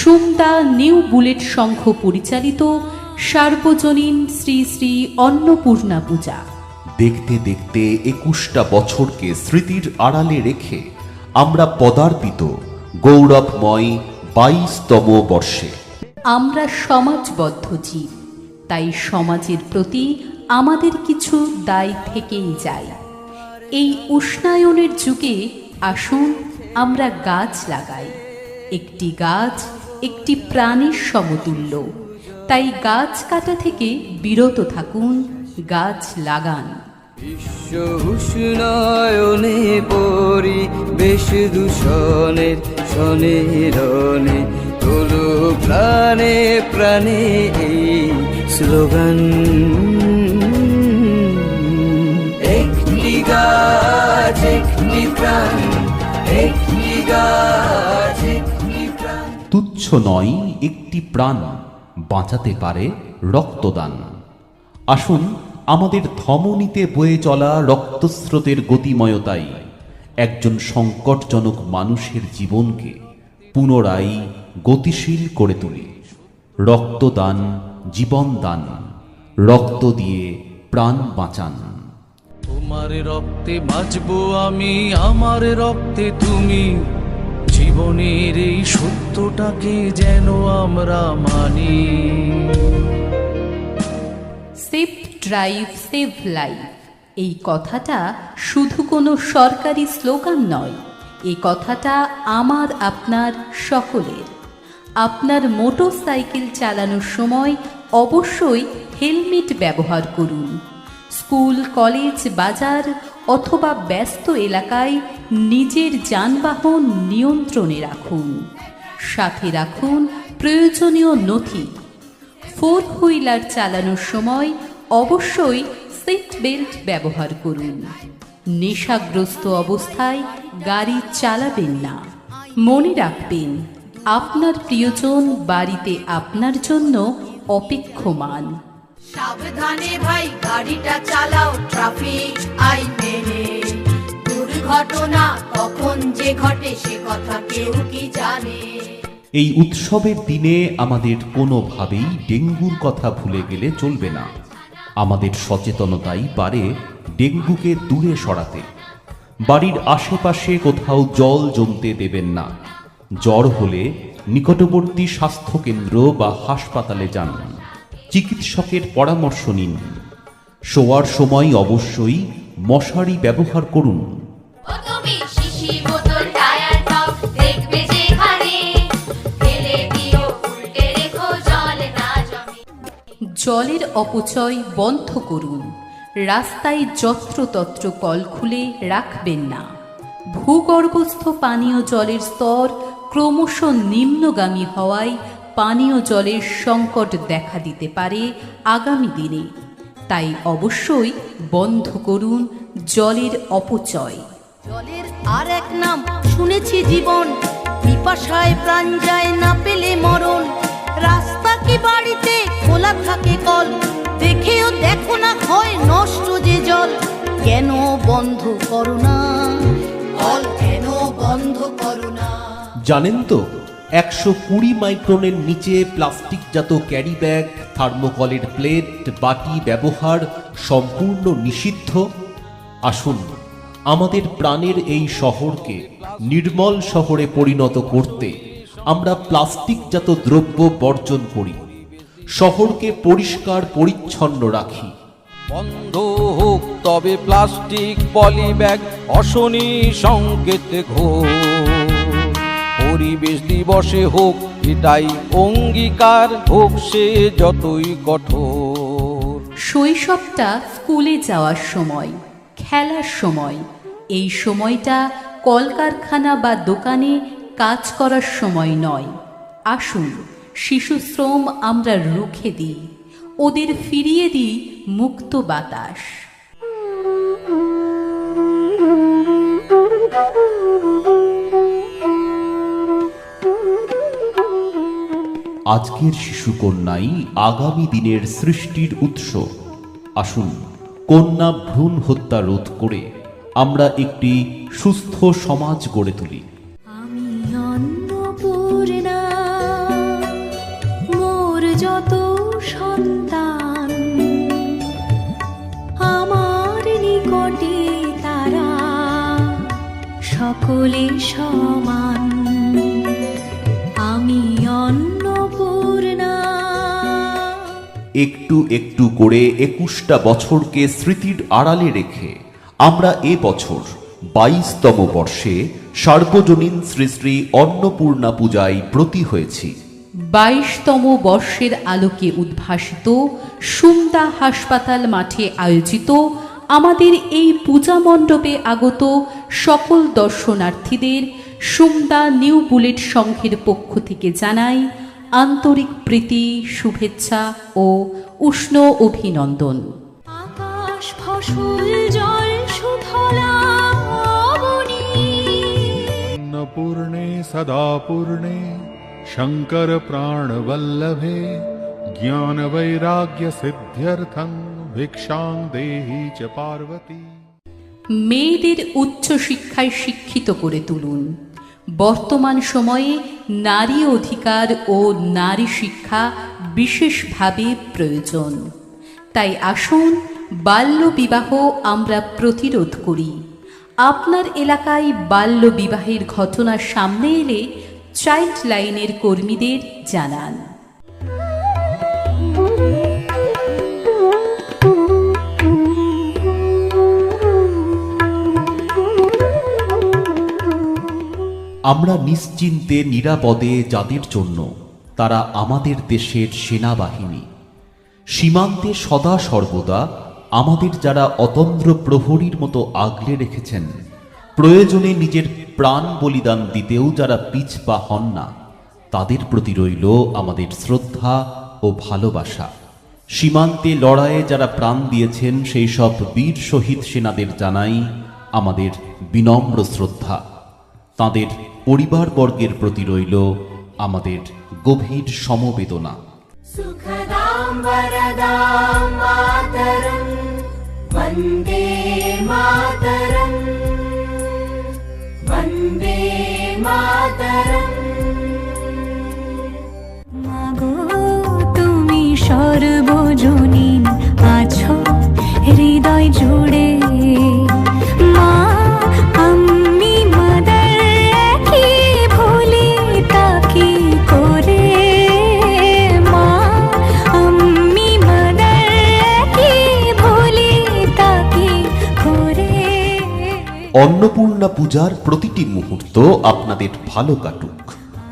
সুমদা new bullet সংঘ পরিচালিত সার্বজনীন শ্রী শ্রী অন্নপূর্ণা পূজা। দেখতে দেখতে 21টা বছরকে স্মৃতির আড়ালে রেখে আমরা পদার্পিত গৌরবময় 22তম বর্ষে। আমরা সমাজবদ্ধ জীব, তাই সমাজের প্রতি আমাদের কিছু দায় থেকেই যায়। এই উষ্ণায়নের যুগে আসুন আমরা গাছ লাগাই। একটি গাছ একটি প্রাণীর সমতুল্য, তাই গাছ কাটা থেকে বিরত থাকুন, গাছ লাগান। বিশ্ব উষ্ণায়নে পরিবেশ দূষণের শনে রনে তোলো প্রাণে প্রাণে এই স্লোগান। একটি গাছ একটি প্রাণ, একটি গাছ একটি প্রাণ। তুচ্ছ নয় একটি প্রাণ, বাঁচাতে পারে রক্তদান। আসুন আমাদের ধমনীতে বয়ে চলা রক্তস্রোতের গতিময়তাই একজন সংকটজনক মানুষের জীবনকে পুনরায় গতিশীল করে তুলি। রক্তদান জীবনদান, রক্ত দিয়ে প্রাণ বাঁচান। তোমার রক্তে বাঁচবো আমি, আমার রক্তে তুমি। জীবনের এই সত্যটাকে যেন আমরা মানি। সেফ ড্রাইভ সেভ লাইফ, এই কথাটা শুধু কোনো সরকারি স্লোগান নয়, এই কথাটা আমার আপনার সকলের। আপনার মোটরসাইকেল চালানোর সময় অবশ্যই হেলমেট ব্যবহার করুন। স্কুল কলেজ বাজার অথবা ব্যস্ত এলাকায় নিজের যানবাহন নিয়ন্ত্রণে রাখুন। সাথে রাখুন প্রয়োজনীয় নথি। ফোর হুইলার চালানোর সময় অবশ্যই সিট বেল্ট ব্যবহার করুন। নেশাগ্রস্ত অবস্থায় গাড়ি চালাবেন না। মনে রাখবেন, আপনার প্রিয়জন বাড়িতে আপনার জন্য অপেক্ষমান। সাবধানে ভাই গাড়িটা চালাও ট্রাফিক আইন মেনে। দুর্ঘটনা কখন যে ঘটে সে কথা কেউ কি জানে। এই উৎসবের দিনে আমাদের কোনোভাবেই ডেঙ্গুর কথা ভুলে গেলে চলবে না। আমাদের সচেতনতাই পারে ডেঙ্গুকে দূরে সরাতে। বাড়ির আশেপাশে কোথাও জল জমতে দেবেন না। জ্বর হলে নিকটবর্তী স্বাস্থ্যকেন্দ্র বা হাসপাতালে যান। চিকিৎসকের পরামর্শ নিন। শোয়ার সময় অবশ্যই মশারি ব্যবহার করুন। জলের অপচয় বন্ধ করুন। রাস্তায় যত্রতত্র কল খুলে রাখবেন না। ভূগর্ভস্থ পানীয় জলের স্তর ক্রমশ নিম্নগামী হওয়ায় পানীয় জলের সংকট দেখা দিতে পারে আগামী দিনে। তাই অবশ্যই বন্ধ করুন জলের অপচয়। জলের আর এক নাম শুনেছি জীবন, পিপাসায় প্রাণ যায় না পেলে মরণ। রাস্তা কি বাড়িতে খোলা থাকে কল, দেখেও দেখো না হয় নষ্ট যে জল। কেন বন্ধ করো না কল, কেন বন্ধ করো না? জানেন তো 120 মাইক্রনের নিচে প্লাস্টিকজাত ক্যারি ব্যাগ, থার্মোকলের প্লেট, বাটি ব্যবহার সম্পূর্ণ নিষিদ্ধ। আসুন আমাদের প্রাণের এই শহরকে নির্মল শহরে পরিণত করতে আমরা প্লাস্টিকজাত দ্রব্য বর্জন করি। শহরকে পরিষ্কার পরিচ্ছন্ন রাখি। বন্ধ হোক তবে প্লাস্টিক পলি ব্যাগ, অশনি সংকেত ঘোর। পরিবেশ দিবসে হোক এটাই অঙ্গীকার, হোক সে যতই কঠোর। শৈশবটা স্কুলে যাওয়ার সময়, খেলার সময়। এই সময়টা কলকারখানা বা দোকানে কাজ করার সময় নয়। আসুন শিশু শ্রম আমরা রুখে দিই, ওদের ফিরিয়ে দিই মুক্ত বাতাস। আজকের শিশুকন্যাই আগামী দিনের সৃষ্টির উৎস। আসুন কন্যা ভ্রূণ হত্যা রোধ করে আমরা একটি সুস্থ সমাজ গড়ে তুলি। আমি অন্নপূর্ণা। কোলে সমান আমি অন্নপূর্ণা। একটু একটু করে 21টা বছরকে স্মৃতির আড়ালে রেখে আমরা এ বছর 22তম বর্ষে সার্বজনীন শ্রী শ্রী অন্নপূর্ণা পূজায় ব্রতী হয়েছি। 22তম বর্ষের আলোকে উদ্ভাসিত সুমদা হাসপাতাল মাঠে আয়োজিত আমাদের এই পূজা মণ্ডপে আগত সকল দর্শনার্থীদের সুমদা নিউ বুলেট সংঘের পক্ষ থেকে জানাই আন্তরিক প্রীতি, শুভেচ্ছা ও উষ্ণ অভিনন্দন। আকাশ ফসল জল সুফলা অবনী। अन्नपूर्णे सदा पूर्णे शंकर प्राण वल्लभे ज्ञान वैराग्य सिद्ध्यर्थं भिक्षां देहि च पार्वती। মেয়েদের উচ্চ শিক্ষায় শিক্ষিত করে তুলুন। বর্তমান সময়ে নারী অধিকার ও নারী শিক্ষা বিশেষভাবে প্রয়োজন। তাই আসুন বাল্যবিবাহ আমরা প্রতিরোধ করি। আপনার এলাকায় বাল্য বিবাহের ঘটনা সামনে এলে চাইল্ড লাইনের কর্মীদের জানান। আমরা নিশ্চিন্তে নিরাপদে যাদের জন্য, তারা আমাদের দেশের সেনাবাহিনী। সীমান্তে সদা সর্বদা আমাদের যারা অতন্দ্র প্রহরীর মতো আগলে রেখেছেন, প্রয়োজনে নিজের প্রাণ বলিদান দিতেও যারা পিছপা হন না, তাদের প্রতি রইল আমাদের শ্রদ্ধা ও ভালোবাসা। সীমান্তে লড়াইয়ে যারা প্রাণ দিয়েছেন সেই সব বীর শহীদ সেনাদের জানাই আমাদের বিনম্র শ্রদ্ধা। তাদের পরিবারবর্গের প্রতি রইল আমাদের গভীর সমবেদনা। সুখদাম বরদাম মাতরম বন্দে মাতরম বন্দে মাতরম। মাগো তুমি সর্বজনীন আছো হৃদয় জুড়ে। মা আমি মাদার কি ভুলি তাকে করে। মা আমি মাদার কি ভুলি তাকে করে। অন্নপূর্ণা পূজার প্রতিটি মুহূর্ত আপনাদের ভালো কাটুক।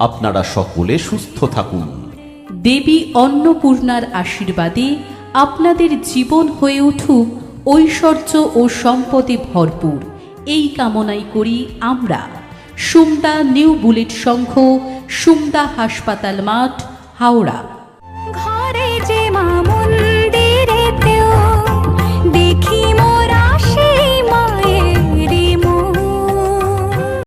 আপনারা সকলে সুস্থ থাকুন। দেবী অন্নপূর্ণার আশীর্বাদে আপনাদের জীবন হয়ে উঠুক ঐশ্বর্য ও সম্পদে ভরপুর, এই কামনাই করি আমরা। সুমদা নিউ বুলেট সংঘ, সুমদা হাসপাতাল মাঠ, হাওড়া।